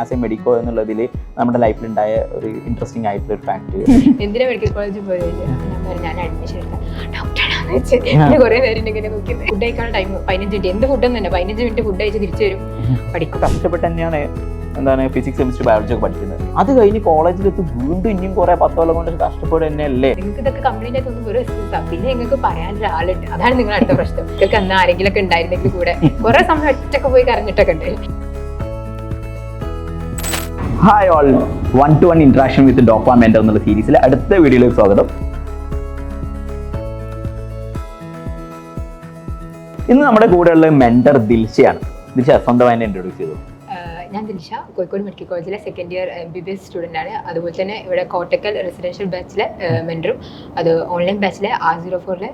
As A medico എന്നുള്ളതിൽ നമ്മുടെ ലൈഫിലുണ്ടായ ഒരു ഇൻട്രസ്റ്റിംഗ് ആയിട്ടുള്ള ഒരു ഫാക്ട്? എന്തിനാ മെഡിക്കൽ കോളേജിൽ പോയത്? ഞാൻ അഡ്മിഷൻ എടുക്കാം ഡോക്ടറാണെന്ന് വെച്ച് കുറെ നേരം ഇങ്ങനെ നോക്കിയത്. ഫുഡ് കഴിക്കാനുള്ള ടൈം 15 മിനിറ്റ്. എന്ത് ഫുഡൊന്നും തന്നെ 15 മിനിറ്റ് ഫുഡ് കഴിച്ച് തിരിച്ചു വരും, പഠിക്കും. കഷ്ടപ്പെട്ട് തന്നെയാണ് ഫിസിക്സ് കെമിസ്ട്രി ബയോളജി ഒക്കെ പഠിക്കുന്നത്. അത് കഴിഞ്ഞ് കോളേജിലെത്തി വീണ്ടും ഇനിയും കുറെ 10 കൊല്ലം കൊണ്ട് കഷ്ടപ്പെട്ട് തന്നെയല്ലേ? നിങ്ങൾക്ക് ഇതൊക്കെ കംപ്ലീറ്റ് ആയിട്ട് ഒന്നും ഒരു എക്സ്ക്യൂസാണ്. പിന്നെ നിങ്ങൾക്ക് പറയാനൊരു ആളുണ്ട്, അതാണ് നിങ്ങളുടെ അടുത്ത പ്രശ്നം. നിങ്ങൾക്ക് അന്ന് ആരെങ്കിലും ഒക്കെ ഉണ്ടായിരുന്നെങ്കിൽ കൂടെ കുറെ സമയം ഒറ്റക്ക് പോയി കരഞ്ഞിട്ടൊക്കെ ഉണ്ട്. Hi all, 1-to-1 interaction with doctor mentor എന്നുള്ള സീരീസിലെ അടുത്ത വീഡിയോയിലേക്ക് സ്വാഗതം. ഇന്ന് നമ്മുടെ കൂടെയുള്ള മെന്റർ ദിൽഷയാണ്. ദിൽഷ സ്വന്തമായി തന്നെ ഇൻട്രൊഡ്യൂസ് ചെയ്തു. ഞാൻ ദിൽഷ, കോഴിക്കോട് മെഡിക്കൽ കോളേജിലെ സെക്കൻഡ് ഇയർ MBBS സ്റ്റുഡൻ്റ് ആണ്. അതുപോലെ തന്നെ ഇവിടെ കോട്ടക്കൽ റെസിഡൻഷ്യൽ ബാച്ചിലെ മെൻറ്ററും, അത് ഓൺലൈൻ ബാച്ചിലെ R04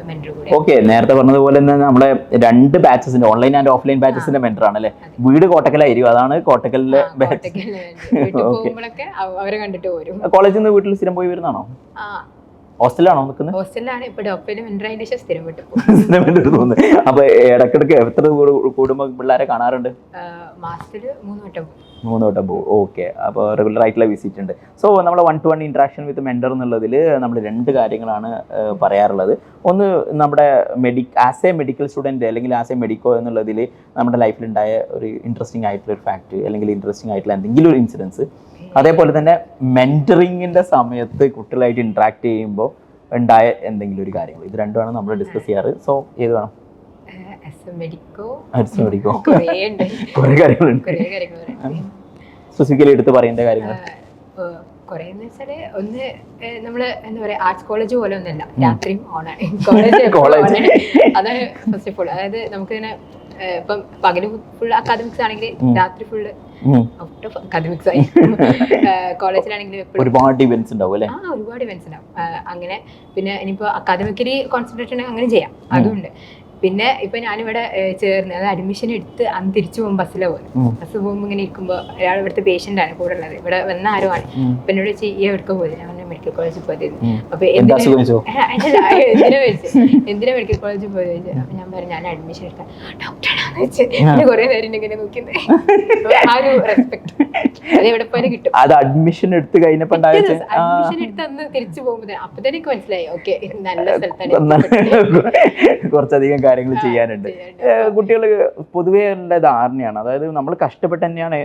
മെൻറ്ററും കൂടെ. ഓക്കെ, നേരത്തെ പറഞ്ഞതുപോലെ തന്നെ നമ്മുടെ 2 ബാച്ചസിന്റെ ഓൺലൈൻ ആൻഡ് ഓഫ്ലൈൻ ബാച്ചസിന്റെ മെൻറ്റർ ആണ് അല്ലേ? വീട് കോട്ടക്കലായിരിക്കും, അതാണ് കോട്ടക്കലിലെ ബാച്ച്. പോകുമ്പോഴൊക്കെ അവരെ കണ്ടിട്ട് പോരും. കോളേജിൽ നിന്ന് വീട്ടിൽ സ്ഥിരം പോയി വരുന്നതാണോ? ഹോസ്റ്റലാണോ നിൽക്കുന്നത്? ഹോസ്റ്റലിലാണ്. ഇപ്പൊ ഡോക്ടറിൽ മെൻറ്ററായതിനു ശേഷം സ്ഥിരം വിട്ടു തോന്നുന്നു. അപ്പൊ ഇടക്കിടക്ക് എത്ര കൂടുമ്പോ പിള്ളേരെ കാണാറുണ്ട്? മാസത്തിൽ 3 വട്ടം പോകും. 3 വട്ടം പോകും. ഓക്കെ, അപ്പോൾ റെഗുലർ ആയിട്ടുള്ള വിസിറ്റ് ഉണ്ട്. സോ നമ്മൾ 1-to-1 ഇന്ററാക്ഷൻ വിത്ത് മെന്റർ എന്നുള്ളതിൽ നമ്മൾ 2 കാര്യങ്ങളാണ് പറയാറുള്ളത്. ഒന്ന്, നമ്മുടെ ആസ് എ മെഡിക്കൽ സ്റ്റുഡൻറ്റ് അല്ലെങ്കിൽ ആസ് എ മെഡിക്കോ എന്നുള്ളതിൽ നമ്മുടെ ലൈഫിലുണ്ടായ ഒരു ഇൻട്രസ്റ്റിംഗ് ആയിട്ടുള്ള ഒരു ഫാക്ട് അല്ലെങ്കിൽ ഇൻട്രസ്റ്റിംഗ് ആയിട്ടുള്ള എന്തെങ്കിലും ഒരു ഇൻസിഡൻസ്. അതേപോലെ തന്നെ മെന്ററിങ്ങിന്റെ സമയത്ത് കുട്ടികളായിട്ട് ഇന്ററാക്ട് ചെയ്യുമ്പോൾ ഉണ്ടായ എന്തെങ്കിലും ഒരു കാര്യങ്ങൾ. ഇത് രണ്ടുമാണ് നമ്മൾ ഡിസ്കസ് ചെയ്യാറ്. സോ ഏത് വേണം? കുറെ കാര്യങ്ങളുണ്ട്. സ്പെസിഫിക്കലി എടുത്ത് പറയേണ്ട കാര്യങ്ങൾ കുറേന്ന് വെച്ചാല്, ഒന്ന് നമ്മള് എന്താ പറയാ, ആർട്സ് കോളേജ് പോലെ ഒന്നല്ല, രാത്രിയും ഓണാണ് കോളേജ്. അതാണ് ഫസ്റ്റ് ഓഫ് ഓൾ. അതായത് നമുക്കിങ്ങനെ ഇപ്പം പകല് ഫുൾ അക്കാദമിക്സ് ആണെങ്കിൽ രാത്രി ഫുള്ള് ഔട്ട് ഓഫ് അക്കാദമിക്സ് ആയി. കോളേജിലാണെങ്കിൽ ഒരുപാട് ഇവന്റ്സ് ഉണ്ടാവും അല്ലേ? ഒരുപാട് ഇവന്റ്സ് ഉണ്ടാവും. അങ്ങനെ പിന്നെ ഇനിയിപ്പോ അക്കാദമിക്കലി കോൺസെൻട്രേഷൻ അങ്ങനെ ചെയ്യാം, അതുകൊണ്ട്. പിന്നെ ഇപ്പൊ ഞാനിവിടെ ചേർന്ന്, അത് അഡ്മിഷൻ എടുത്ത് അന്ന് തിരിച്ചു പോകുമ്പോൾ ബസ്സിലാണ് പോകുന്നത്. ബസ് പോകുമ്പോൾ ഇങ്ങനെ ഇരിക്കുമ്പോൾ ഒരാൾ ഇവിടുത്തെ പേഷ്യന്റ് ആണ് കൂടെ ഉള്ളത്, ഇവിടെ വന്ന ആരും ആണ്. അപ്പൊ എന്നോട് ഈ എവിടേക്ക് പോയത്? ഞാൻ മെഡിക്കൽ കോളേജിൽ പോയത്. അപ്പൊ എന്തിനാ മെഡിക്കൽ കോളേജിൽ പോയത് ചോദിച്ചു. അപ്പൊ ഞാൻ പറഞ്ഞു ഞാൻ അഡ്മിഷൻ എടുക്കാം ഡോക്ടറാണെന്ന് വെച്ച് കുറെ നേരം ഇങ്ങനെ നോക്കുന്നത്. ആ ഒരു റെസ്പെക്ട് അത് എവിടെ പോയാലും കിട്ടും. അത് അഡ്മിഷൻ എടുത്ത് കഴിഞ്ഞപ്പോ അഡ്മിഷൻ എടുത്ത് അന്ന് തിരിച്ചു പോകുമ്പോൾ അപ്പൊ തന്നെ എനിക്ക് മനസ്സിലായി, ഓക്കെ നല്ല സ്ഥലത്താണ്. കുറച്ചധികം കാര്യങ്ങൾ ചെയ്യാനുണ്ട്. കുട്ടികൾ പൊതുവേ ഉള്ള ധാരണയാണ്, അതായത് നമ്മൾ കഷ്ടപ്പെട്ട് തന്നെയാണ്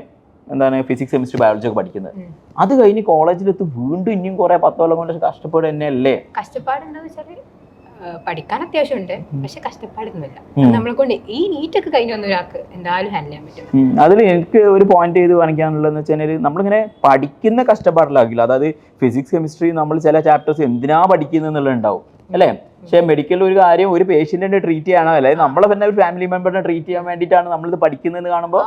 ഫിസിക്സ് കെമിസ്ട്രി ബയോളജി ഒക്കെ പഠിക്കുന്നത്. അത് കഴിഞ്ഞ് കോളേജിലെത്തി വീണ്ടും ഇനിയും കുറെ 10 കൊല്ലം കൊണ്ട് കഷ്ടപ്പാട് തന്നെയല്ലേ? കഷ്ടപ്പാടുണ്ടെന്ന് വെച്ചാല് പഠിക്കാൻ അത്യാവശ്യമുണ്ട്, പക്ഷെ കഷ്ടപ്പാടൊന്നുമില്ല. നമ്മളെ കൊണ്ട് ഈ നീറ്റൊക്കെ കഴിഞ്ഞ ഒരാൾക്ക് എന്തായാലും ഹാൻഡിൽ ചെയ്യാൻ പറ്റും. അതിൽ എനിക്ക് ഒരു പോയിന്റ് ചെയ്ത് കാണിക്കാനുള്ളതെന്ന് വെച്ചാൽ, നമ്മളിങ്ങനെ പഠിക്കുന്ന കഷ്ടപ്പാടിലാക്കില്ല. അതായത് ഫിസിക്സ് കെമിസ്ട്രി നമ്മൾ ചില ചാപ്റ്റേഴ്സ് എന്തിനാ പഠിക്കുന്നത് എന്നുള്ളതുണ്ടാവും അല്ലേ? പക്ഷേ മെഡിക്കൽ ഒരു കാര്യം ഒരു പേഷ്യന്റിനെ ട്രീറ്റ് ചെയ്യാനോ അതായത് നമ്മളെ തന്നെ ഒരു ഫാമിലി മെമ്പറിനെ ട്രീറ്റ് ചെയ്യാൻ വേണ്ടിയിട്ടാണ് നമ്മളിത് പഠിക്കുന്നതെന്ന് കാണുമ്പോൾ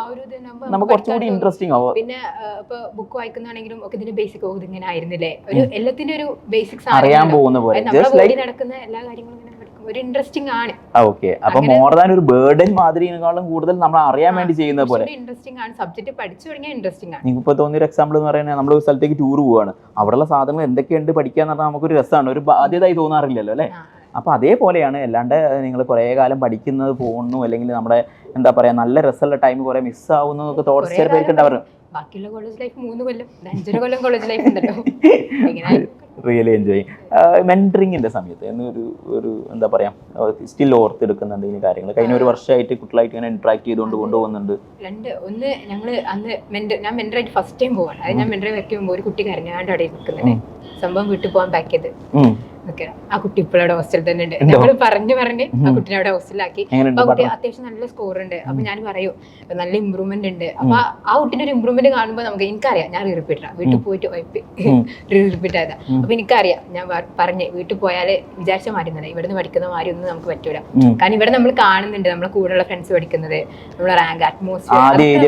നമുക്ക് കുറച്ചുകൂടി ഇൻട്രസ്റ്റിംഗ് ആവും. പിന്നെ ഇപ്പൊ ബുക്ക് വായിക്കുന്നതാണെങ്കിലും ഒക്കെ ഇതിന്റെ ബേസിക് ഇങ്ങനെ ആയിരുന്നില്ലേ, ഒരു എല്ലാത്തിന്റെ ഒരു ബേസിക്സ് അറിയാൻ പോകുന്ന പോലെ നടക്കുന്ന എല്ലാ കാര്യങ്ങളും ഒരു ഇൻട്രസ്റ്റിംഗ് ആണ്. ഓക്കെ, അപ്പൊ മോർ ദാൻ ഒരു ബേർഡൻ മാതിരിയേക്കാളും കൂടുതൽ നമ്മൾ അറിയാൻ വേണ്ടി ചെയ്യുന്ന പോലെ ഇൻട്രസ്റ്റിംഗ് ആണ്. സബ്ജക്ട് പഠിച്ചു തുടങ്ങിയാൽ ഇൻട്രസ്റ്റിംഗ് ആണ്. നിങ്ങൾക്ക് ഇപ്പൊ തോന്നിയൊരു എക്സാമ്പിൾ എന്ന് പറയുന്നത്, നമ്മൾ ഒരു സ്ഥലത്തേക്ക് ടൂർ പോവാണ്, അവിടെയുള്ള സാധനങ്ങൾ എന്തൊക്കെയുണ്ട് പഠിക്കാന്ന് പറഞ്ഞാൽ നമുക്കൊരു രസമാണ്, ഒരു ബാധ്യതയായി തോന്നാറില്ലല്ലോ അല്ലെ? അപ്പൊ അതേപോലെയാണ്. അല്ലാണ്ട് നിങ്ങൾ കുറെ കാലം പഠിക്കുന്നത് പോകുന്നു, അല്ലെങ്കിൽ നമ്മുടെ എന്താ പറയാ നല്ല രസമുള്ള ടൈം കുറെ മിസ് ആവുന്നതൊക്കെ തോട്ട്സ് ചില പേർക്ക് ഉണ്ടാവാറ്. ബാക്കിയുള്ള കോളേജ് ലൈഫ് 3 കൊല്ലം 5 കൊല്ലം കോളേജ് ലൈഫ് ഉണ്ടല്ലോ. റിയലി എൻജോയ് മെന്ററിങ്ങിന്റെ സമയത്ത് ഒരു എന്താ പറയാ സ്റ്റിൽ ഓർത്തെടുക്കുന്ന എന്തെങ്കിലും കാര്യങ്ങൾ കഴിഞ്ഞ ഒരു വർഷമായിട്ട് കുട്ടികളായിട്ട് ഇങ്ങനെ ഇന്ററാക്ട് ചെയ്തുകൊണ്ട് കൊണ്ടുപോകുന്നുണ്ട്? ഒന്ന് ഞങ്ങള് അന്ന് ഞാൻ മെന്ററായിട്ട് ഫസ്റ്റ് ടൈം പോവാണ്. അത് ഞാൻ മെന്ററെ വെക്ക് പോകുമ്പോൾ ഒരു കുട്ടി കരഞ്ഞാണ്ട് അവിടെ നിൽക്കുന്നുണ്ട്. സംഭവം വീട്ടിൽ പോകാൻ പാക്ക് ചെയ്ത് ആ കുട്ടി ഇപ്പോഴവിടെ ഹോസ്റ്റലിൽ തന്നെ ഉണ്ട്. ഞങ്ങൾ പറഞ്ഞ് ആ കുട്ടിനെ അവിടെ ഹോസ്റ്റലിലാക്കി. ആ കുട്ടി അത്യാവശ്യം നല്ല സ്കോർ ഉണ്ട്. അപ്പൊ ഞാൻ പറയൂ നല്ല ഇമ്പ്രൂവ്മെന്റ് ഉണ്ട്. അപ്പൊ ആ കുട്ടിന്റെ ഒരു ഇമ്പ്രൂവ്മെന്റ് കാണുമ്പോൾ എനിക്കറിയാം ഞാൻ റിപ്പീറ്റ് വീട്ടിൽ പോയിട്ട് റിപ്പീറ്റ് ആയതാ. അപ്പൊ എനിക്കറിയാം ഞാൻ പറഞ്ഞ് വീട്ടിൽ പോയാല് വിചാരിച്ച മാറി തന്നെ ഇവിടുന്ന് പഠിക്കുന്ന മാറി ഒന്നും നമുക്ക് പറ്റൂല. കാരണം ഇവിടെ നമ്മൾ കാണുന്നുണ്ട് നമ്മളെ കൂടെയുള്ള ഫ്രണ്ട്സ് പഠിക്കുന്നത്, നമ്മളെ റാങ്ക് അറ്റ്മോസ്ഫിയർ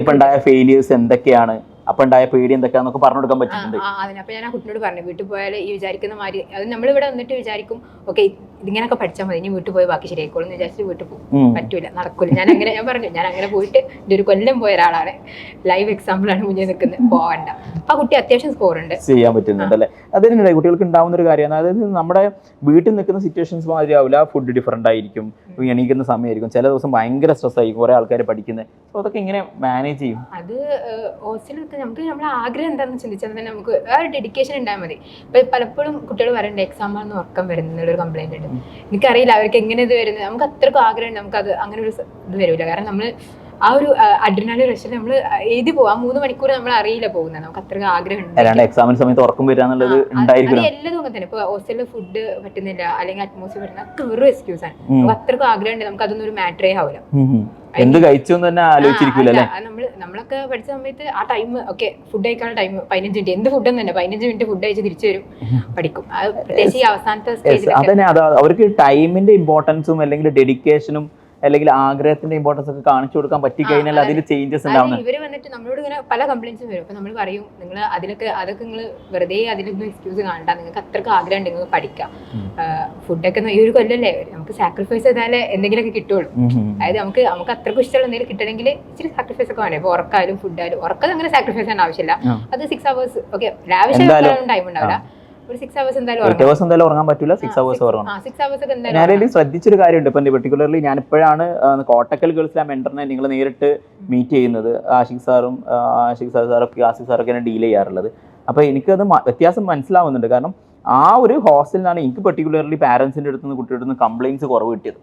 അപ്പൊ ഉണ്ടായ പേടി എന്തൊക്കെയാന്നൊക്കെ പറഞ്ഞു കൊടുക്കാൻ പറ്റുന്നുണ്ട്. അതിനപ്പൊ ഞാൻ ആ കുട്ടിനോട് പറഞ്ഞു വീട്ടിൽ പോയാൽ ഈ വിചാരിക്കുന്ന മാതിരി അത് നമ്മളിവിടെ വന്നിട്ട് വിചാരിക്കും ഓക്കെ ഇതിങ്ങനെയൊക്കെ പഠിച്ചാൽ മതി, ഇനി വീട്ടിൽ പോയി ബാക്കി ശരിയായിക്കോളും എന്ന് വിചാരിച്ചിട്ട് വീട്ടിൽ പോകും. പറ്റൂല, നടക്കൂല. ഞാൻ പറഞ്ഞു ഞാൻ അങ്ങനെ പോയിട്ട് എൻ്റെ ഒരു കൊല്ലം പോയ ഒരാളാണ്, ലൈവ് എക്സാമ്പിളാണ് മുന്നേ നിൽക്കുന്നത്, പോകണ്ട. അപ്പൊ ആ കുട്ടി അത്യാവശ്യം സ്കോർ ഉണ്ട്, ചെയ്യാൻ പറ്റുന്നുണ്ട് അല്ലേ. അത് തന്നെയല്ലേ കുട്ടികൾക്ക് ഉണ്ടാവുന്ന ഒരു കാര്യമാണ്. അതായത് നമ്മുടെ വീട്ടിൽ നിൽക്കുന്ന സിറ്റുവേഷൻസ് മാതിരി ആവില്ല, ഫുഡ് ഡിഫറെന്റ് ആയിരിക്കും, എണീക്കുന്ന സമയമായിരിക്കും, ചില ദിവസം ഭയങ്കര സ്ട്രെസ് ആയിരിക്കും, കുറെ ആൾക്കാർ പഠിക്കുന്നത്. സോ അതൊക്കെ ഇങ്ങനെ മാനേജ് ചെയ്യും. അത് ഹോസ്റ്റലിൽ നമുക്ക് നമ്മുടെ ആഗ്രഹം എന്താണെന്ന് ചിന്തിച്ചാൽ തന്നെ നമുക്ക് ആ ഒരു ഡെഡിക്കേഷൻ ഉണ്ടായാൽ മതി. ഇപ്പൊ പലപ്പോഴും കുട്ടികൾ പറയണ്ട എക്സാം ആണെന്ന് ഉറക്കം വരുന്നുള്ളൊരു കംപ്ലൈന്റ് ഉണ്ട്. എനിക്കറിയില്ല അവർക്ക് എങ്ങനെ ഇത് വരുന്നത്. നമുക്ക് അത്രക്കും ആഗ്രഹം, നമുക്ക് അത് അങ്ങനെ ഒരു ഇത് വരില്ല. കാരണം നമ്മൾ ആ ഒരു അഡ്രിനാലിൻ റഷിൽ നമ്മൾ എഴുതി പോവാം, 3 മണിക്കൂർ നമ്മൾ അറിയില്ല പോകുന്നത്. നമുക്ക് അത്രയും ആഗ്രഹം ഉണ്ട്. എക്സാമിന് സമയത്ത് ഉറക്കം വരിക എന്നുള്ളത് ഉണ്ടായിരിക്കും. എല്ലാം അങ്ങനെ തന്നെ. ഇപ്പൊ ഹോസ്റ്റലിൽ ഫുഡ് പറ്റുന്നില്ല അല്ലെങ്കിൽ അറ്റ്മോസ്ഫിയർ പറ്റുന്ന ഒക്കെ വെറും എക്സ്ക്യൂസ് ആണ്. നമുക്ക് അത്രക്കും ആഗ്രഹം ഉണ്ട്, നമുക്ക് അതൊന്നും ഒരു മാറ്ററേ ആവില്ല. എന്ത് കഴിച്ചു തന്നെ ആലോചിച്ചിരിക്കില്ലല്ലേ. നമ്മളൊക്കെ പഠിച്ച സമയത്ത് ആ ടൈം ഓക്കെ, ഫുഡ് കഴിക്കാനുള്ള ടൈം 15 മിനിറ്റ്, എന്ത് ഫുഡ് തന്നെ 15 മിനിറ്റ് ഫുഡ് കഴിച്ച് തിരിച്ചു വരും, പഠിക്കും. പ്രത്യേകിച്ച് ഈ അവസാനത്തെ സ്റ്റേജിൽ അവർക്ക് ടൈമിന്റെ ഇമ്പോർട്ടൻസും അല്ലെങ്കിൽ ഡെഡിക്കേഷനും അല്ലെങ്കിൽ ആഗ്രഹത്തിന്റെ ഇമ്പോർട്ടൻസ് ഒക്കെ കാണിച്ചു കൊടുക്കാൻ പറ്റി കഴിഞ്ഞാൽ അതിൽ ചേഞ്ചസ് ഉണ്ടാവും. ഇവര് വന്നിട്ട് നമ്മളോട് ഇങ്ങനെ പല കംപ്ലൈന്റ്സും വരും. അപ്പൊ നമ്മൾ പറയും, നിങ്ങൾ അതൊക്കെ നിങ്ങൾ വെറുതെ അതിലൊന്നും എക്സ്ക്യൂസ് കാണണ്ട, നിങ്ങൾക്ക് അത്രക്ക് ആഗ്രഹം ഉണ്ട്, നിങ്ങൾക്ക് പഠിക്കാം. ഫുഡൊക്കെ ഈ ഒരു കൊല്ലല്ലേ, നമുക്ക് സാക്രിഫൈസ് ചെയ്താലേ എന്തെങ്കിലുമൊക്കെ കിട്ടുള്ളൂ. അതായത് നമുക്ക് അത്രക്കും ഇഷ്ടമുള്ള എന്തെങ്കിലും കിട്ടണമെങ്കിൽ ഇച്ചിരി സാക്രിഫൈസ് ഒക്കെ വേണം. ഇപ്പൊ ഉറക്കായാലും ഫുഡായാലും, ഉറക്കം അങ്ങനെ സാക്രിഫൈസ് ചെയ്യാൻ ആവശ്യമില്ല. അത് 6 hours ഓക്കെ, ലാവിഷ് ടൈം ഉണ്ടാവില്ല. ഒരു 6 hours എന്തായാലും ഉറങ്ങാൻ പറ്റില്ല. 6 hours ഉറങ്ങണം. ഞാനതിൽ ശ്രദ്ധിച്ചൊരു കാര്യമുണ്ട്. ഇപ്പം പെർട്ടിക്കുലർലി ഞാനിപ്പോഴാണ് കോട്ടക്കൽ ഗേൾസിലെ മെന്ററിനെ നിങ്ങൾ നേരിട്ട് മീറ്റ് ചെയ്യുന്നത്. ആഷിഖ് സാറും ആസിഫ് സാറൊക്കെ ഡീൽ ചെയ്യാറുള്ളത്. അപ്പോൾ എനിക്കത് വ്യത്യാസം മനസ്സിലാവുന്നുണ്ട്. കാരണം ആ ഒരു ഹോസ്റ്റലിനാണ് എനിക്ക് പെർട്ടിക്കുലർലി പാരൻസിൻ്റെ അടുത്ത് നിന്ന് കുട്ടികളുടെ അടുത്ത് കംപ്ലയിൻറ്റ്സ് കുറവ് കിട്ടിയത്.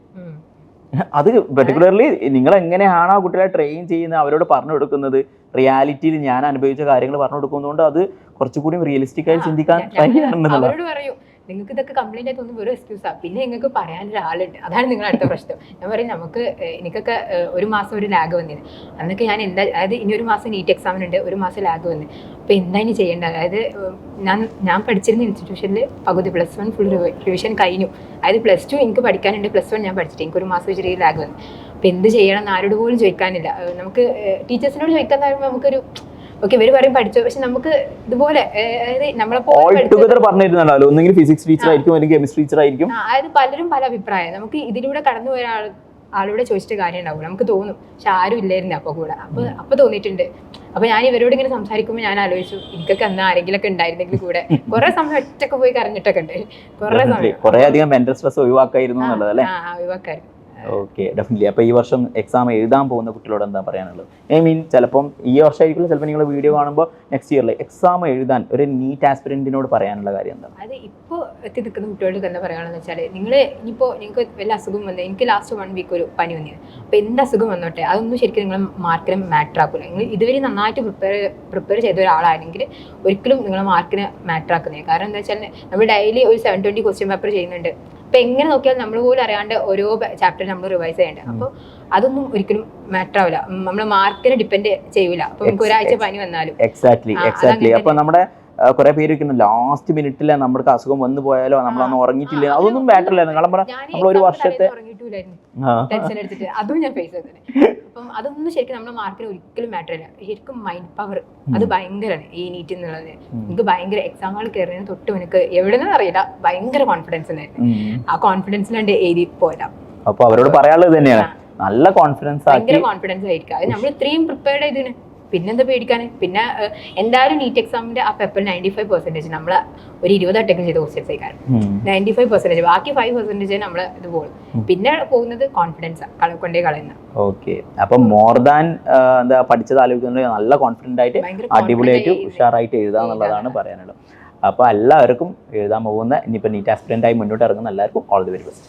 അത് പെർട്ടിക്കുലർലി നിങ്ങൾ എങ്ങനെയാണ് ആ കുട്ടികളെ ട്രെയിൻ ചെയ്യുന്നത്, അവരോട് പറഞ്ഞു കൊടുക്കുന്നത്, റിയാലിറ്റിയിൽ ഞാൻ അനുഭവിച്ച കാര്യങ്ങൾ പറഞ്ഞു കൊടുക്കുന്നതുകൊണ്ട് അത് കുറച്ചുകൂടി റിയലിസ്റ്റിക് ആയി ചിന്തിക്കാൻ ട്രൈ ചെയ്യണമെന്നുള്ളത്. നിങ്ങൾക്ക് ഇതൊക്കെ കംപ്ലൈന്റ് ആയി തോന്നുമ്പോൾ ഒരു എക്സ്ക്യൂസാ, പിന്നെ നിങ്ങൾക്ക് പറയാനൊരാളുണ്ട്. അതാണ് നിങ്ങളുടെ അടുത്ത പ്രശ്നം. ഞാൻ പറയും, എനിക്കൊക്കെ ഒരു മാസം ഒരു ലാഗ് വന്നിന്. അന്നൊക്കെ ഞാൻ അതായത് ഇനി ഒരു മാസം നീറ്റ് എക്സാമിനുണ്ട്, ഒരു മാസം ലാഗ് വന്ന്. അപ്പോൾ എന്താ ഇനി ചെയ്യേണ്ടത്? അതായത് ഞാൻ പഠിച്ചിരുന്ന ഇൻസ്റ്റിറ്റ്യൂഷനിൽ പകുതി +1 ഫുൾ റിവിഷൻ കഴിഞ്ഞു. അതായത് +2 എനിക്ക് പഠിക്കാനുണ്ട്, +1 ഞാൻ പഠിച്ചിട്ട് എനിക്ക് ഒരു മാസം ചെറിയ ലാഗ് വന്നു. അപ്പോൾ എന്ത് ചെയ്യണം എന്ന് ആരോട് പോലും ചോദിക്കാനില്ല. നമുക്ക് ടീച്ചേഴ്സിനോട് ചോദിക്കാൻ പറയുമ്പോൾ നമുക്കൊരു ഓക്കെ, ഇവര് പറയും പഠിച്ചു, പക്ഷെ നമുക്ക് ഇതുപോലെ ഒന്നെങ്കിൽ ഫിസിക്സ് ടീച്ചർ ആയിരിക്കും അല്ലെങ്കിൽ കെമിസ്ട്രി ടീച്ചർ ആയിരിക്കും. അതായത് പലരും പല അഭിപ്രായം. നമുക്ക് ഇതിലൂടെ കടന്നു പോയ ആളോട് ചോദിച്ചിട്ട് കാര്യം ഉണ്ടാവും, നമുക്ക് തോന്നും. പക്ഷെ ആരും ഇല്ലായിരുന്നു അപ്പൊ കൂടെ. അപ്പൊ തോന്നിയിട്ടുണ്ട്. അപ്പൊ ഞാൻ ഇവരോട് ഇങ്ങനെ സംസാരിക്കുമ്പോൾ ഞാൻ ആലോചിച്ചു, എനിക്കൊക്കെ അന്ന് ആരെങ്കിലും ഒക്കെ ഉണ്ടായിരുന്നെങ്കിൽ കൂടെ. കുറെ സമയം ഒറ്റക്ക് പോയി കരഞ്ഞിട്ടൊക്കെ ഉണ്ട്. കുറെ അധികം മെന്റൽ സ്ട്രെസ് ഒഴിവാക്കായിരുന്നു എന്നുള്ളത്. ഒഴിവാക്കായിരുന്നു. Okay, definitely. അപ്പോൾ ഈ വർഷം എക്സാം എഴുതാൻ പോകുന്ന കുട്ടികളോട് എന്താ പറയാനുള്ളത്? ഐ മീൻ ചിലപ്പം ഈ വർഷം ആയിരിക്കില്ല, ചിലപ്പോൾ നിങ്ങൾ വീഡിയോ കാണുമ്പോൾ നെക്സ്റ്റ് ഇയറിൽ എക്സാം എഴുതാൻ ഒരു നീറ്റ് ആസ്പിരന്റിനോട് പറയാനുള്ള കാര്യം എന്താണ്? അത് ഇപ്പോൾ എത്തി നിൽക്കുന്ന കുട്ടികൾക്ക് എന്താ പറയുകയാണെന്ന് വെച്ചാൽ, നിങ്ങൾ ഇനിയിപ്പോൾ നിങ്ങൾക്ക് വല്ല അസുഖം വന്നത്, എനിക്ക് ലാസ്റ്റ് 1 വീക്ക് ഒരു പനി വന്നത്. അപ്പോൾ എന്ത് അസുഖം വന്നോട്ടെ, അതൊന്നും ശരിക്കും നിങ്ങൾ മാർക്കിന് മാറ്റർ ആക്കില്ല. നിങ്ങൾ ഇതുവരെ നന്നായിട്ട് പ്രിപ്പയർ ചെയ്ത ഒരാളാണെങ്കിൽ ഒരിക്കലും നിങ്ങൾ മാർക്കിന് മാറ്റർ ആക്കുന്നത്. കാരണം എന്താ വെച്ചാൽ നമ്മൾ ഡെയിലി ഒരു 720 ക്വസ്റ്റ്യൻ പേപ്പർ ചെയ്യുന്നുണ്ട്. അപ്പൊ എങ്ങനെ നോക്കിയാൽ നമ്മൾ പോലും അറിയാണ്ട് ഓരോ ചാപ്റ്റർ നമ്മൾ റിവൈസ് ചെയ്യേണ്ടത്. അപ്പോൾ അതൊന്നും ഒരിക്കലും മാറ്റർ ആവില്ല, നമ്മൾ മാർക്കിനെ ഡിപ്പെൻഡ് ചെയ്യൂല. അപ്പൊ നമുക്ക് ഒരാഴ്ച പനി വന്നാലും എക്സാക്ട്ലി. അപ്പൊ നമ്മുടെ കുറെ പേര് ലാസ്റ്റ് മിനിറ്റില് നമ്മൾക്ക് അസുഖം വന്നു പോയാലോ, നമ്മളൊന്നും ഉറങ്ങിയിട്ടില്ല, അതൊന്നും മാറ്റർ ഇല്ല. നമ്മൾ ഒരു വർഷത്തെ ടെൻഷൻ എടുത്തിട്ട് അതും ഞാൻ ഫേസ് ചെയ്തത്. അപ്പം അതൊന്നും ശരിക്കും നമ്മുടെ മാർക്കിന് ഒരിക്കലും മാറ്റർ ഇല്ല. ശരിക്കും മൈൻഡ് പവർ അത് ഭയങ്കരമാണ് ഈ നീറ്റ് എന്നുള്ളത്. എനിക്ക് ഭയങ്കര എക്സാമുകൾ കയറുന്നതിന് തൊട്ട് എനിക്ക് എവിടെന്നും അറിയില്ല, ഭയങ്കര കോൺഫിഡൻസ് ഉണ്ടായിരുന്നു. ആ കോൺഫിഡൻസിലാണ്ട് എഴുതി പോരാ. അപ്പൊ അവരോട് പറയാനുള്ളത് തന്നെയാണ്, നല്ല കോൺഫിഡൻസ്, ഭയങ്കര കോൺഫിഡൻസ് ആയിരിക്കും. അത് നമ്മൾ ഇത്രയും പ്രിപ്പയർഡ് ആയതിന് പിന്നെന്താ പേടിക്കാൻ? പിന്നെ എന്തായാലും നീറ്റ് എക്സാമിന്റെ ആ പേപ്പർ 95% നമ്മൾ ഒരു 20 അറ്റംപ്റ്റ് ചെയ്ത ക്വസ്റ്റ്യൻസ് ആയിക്കാരം. 95%, ബാക്കി 5% നമ്മൾ ഇത് പോകും. പിന്നെ പോകുന്നത് കോൺഫിഡൻസ് കൊണ്ടേ കളയുന്ന. ഓക്കെ, അപ്പൊ മോർ ദാൻ എന്താ പഠിച്ചത് ആലോചിക്കുന്നത് നല്ല കോൺഫിഡന്റ് ആയിട്ട് അടിപൊളിയായിട്ട് ഉഷാറായിട്ട് എഴുതുക എന്നുള്ളതാണ് പറയാനുള്ളത്. അപ്പൊ എല്ലാവർക്കും എഴുതാൻ പോകുന്ന ഇനിയിപ്പോ നീറ്റ് ആസ്പിരന്റ് ആയി മുന്നോട്ട് ഇറങ്ങുന്ന എല്ലാവർക്കും ഓൾ ദി വെരി ബെസ്റ്റ്.